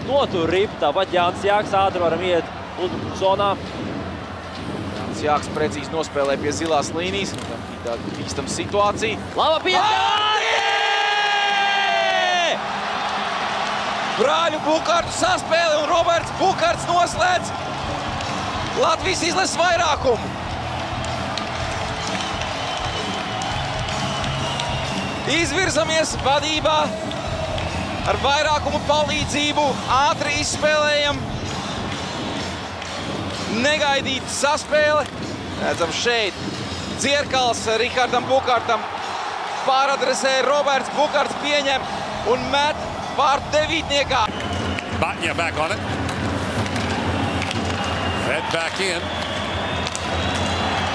notur ripu. Tāpat Jānis Jāks ātri varam iet uzbrukumu zonā. Jānis Jāks precīzi nospēlē pie zilās līnijas. Tāda bīstama situācija. Laba piespēle! Brāļu Bukārtu saspēle un Roberts Bukārts noslēdz Latvijas izlases vairākumu. Izvirzamies vadībā ar vairākumu palīdzību, ātri izspēlējam. Negaidīta saspēle. Redzam šeit Dzierkals Rihardam Bukārtam pāradresē, Roberts Bukārts pieņem un met vārtu devītniekā. Batņa back on it. Fed back in.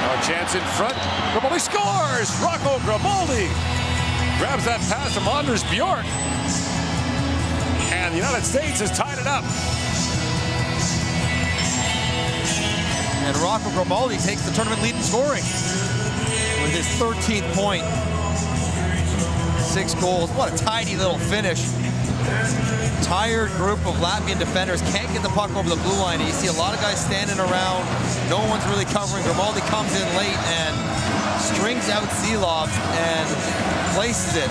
Now a chance in front. Grimaldi scores! Rocco Grimaldi grabs that pass from Anders Bjork. And the United States has tied it up. And Rocco Grimaldi takes the tournament lead in scoring with his 13th point. 6 goals. What a tidy little finish. Tired group of Latvian defenders can't get the puck over the blue line. You see a lot of guys standing around. No one's really covering. Grimaldi comes in late and strings out Zilov and places it.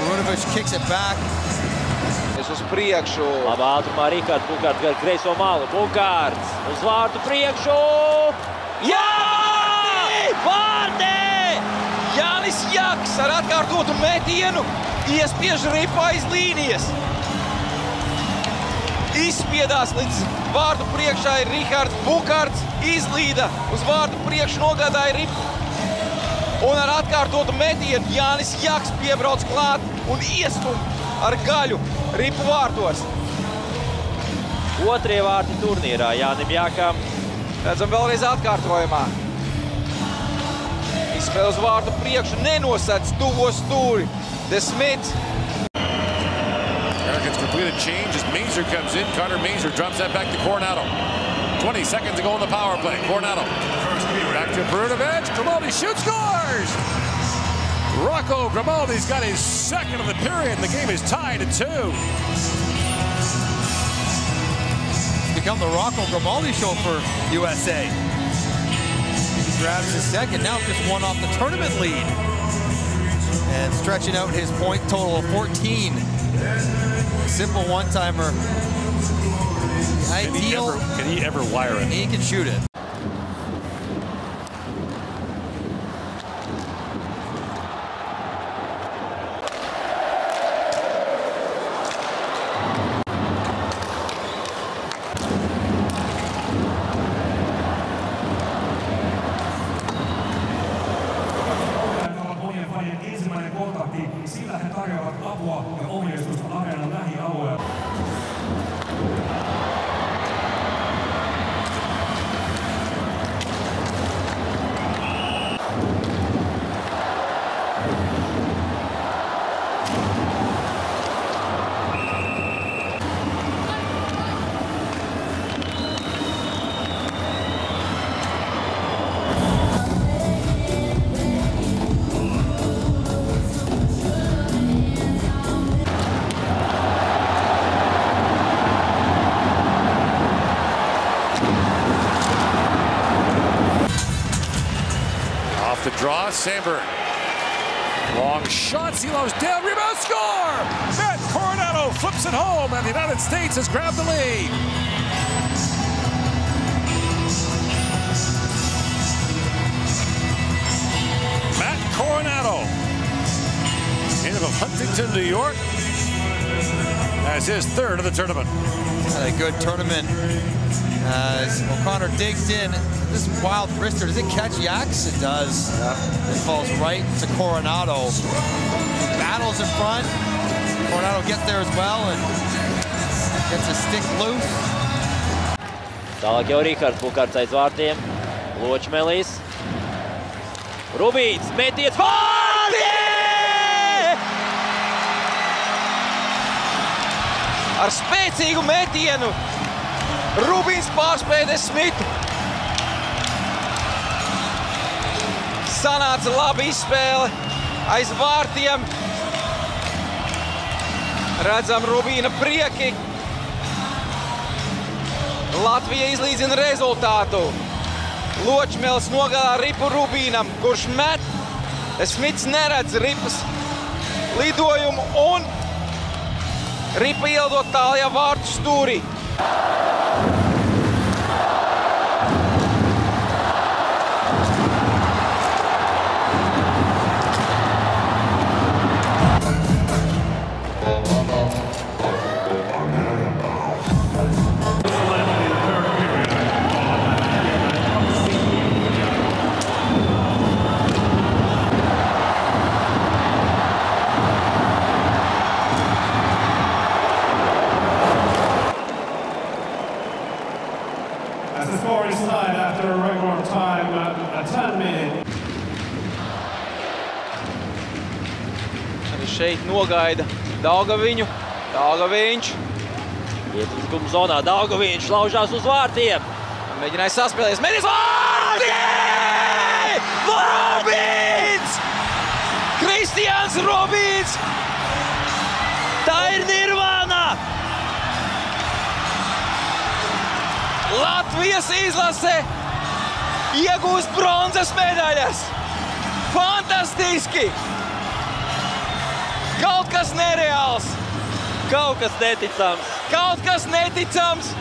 Marunovic kicks it back. Uz priekšu. Labā ātrumā Rihards Bukārts gar kreiso malu. Bukārts uz vārtu priekšu. Jā! Vārtē! Jānis Jāks ar atkārtotu metienu iespiež ripu aiz līnijas. Izspiedās līdz vārtu priekšā ir Rihards Bukārts. Izlīda uz vārtu priekšu, nogādāja ripu. Un ar atkārtotu metienu Jānis Jāks piebrauc klāt un iestum ar gaļu ripu vārtos. Otrie vārti turnīrā Jānim Jākam. Redzam vēlreiz atkārtojumā. Izspēle uz vārtu priekšu, nenosēdz tuvo stūri. DeSmit. Americans completed change as Mazur comes in. Carter Mazur drops that back to Coronado. 20 seconds to go on the power play. Coronado back to Marunovic. Grimaldi shoots, scores! Rocco Grimaldi's got his second of the period, and the game is tied at 2. It's become the Rocco Grimaldi show for USA. He grabs his second, now just one off the tournament lead. And stretching out his point total of 14. Simple one-timer. Ideal. Can he ever wire it? He can shoot it. Ensimmäinen kontakti, sillä he tarjoavat apua ja ohjeistusta areenan lähialueella. The draw, Sandberg. Long shot, Zilov's down, rebound, score! Matt Coronado flips it home, and the United States has grabbed the lead. Matt Coronado, native of Huntington, New York, has his third of the tournament. Had a good tournament as O'Connor digs in. This wild wrister, does it catch Yaks? It does. Yeah. It falls right to Coronado. Battles in front. Coronado gets there as well and gets a stick loose. Tālāk jau Rihards Bukārts aiz vārtiem. Ločmelis. Rubīns, metiens, vārti! Ar spēcīgu metienu Rubīns pārspēja DeSmitu. Sanāca laba izspēle aiz vārtiem. Redzam Rubīna prieki. Latvija izlīdzina rezultātu. Ločmēls nogādā ripu Rubīnam, kurš met. Smits neredz ripas lidojumu un ripa ielidot tālajā vārtu stūrī. As the score is tied after a regular time at 10 minutes. Arī šeit nogaida Daugaviņu. Daugaviņš. Ietrukuma zonā Daugaviņš laužās uz vārtiem. Mēģināja saspēlēties. Mēģinās vārti! Rubīns! Kristians Rubīns! Tā ir nirvāna! Latvijas izlase iegūst bronzas medaļas. Fantastiski! Kaut kas nereāls. Kaut kas neticams. Kaut kas neticams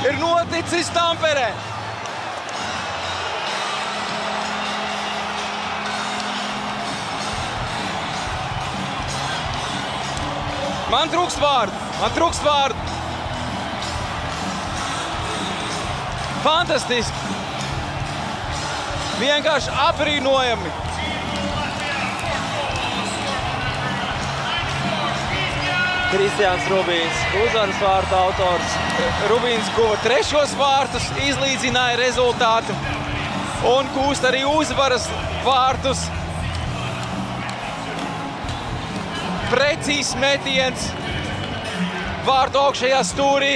ir noticis Tamperē. Man trūkst vārdu. Fantastiski. Vienkārši aprīnojami. Kristians Rubīns, uzvaras vārtu autors. Rubīns guva 3. vārtus, izlīdzināja rezultātu un gūst arī uzvaras vārtus. Precīzs metiens vārtu augšējā stūrī.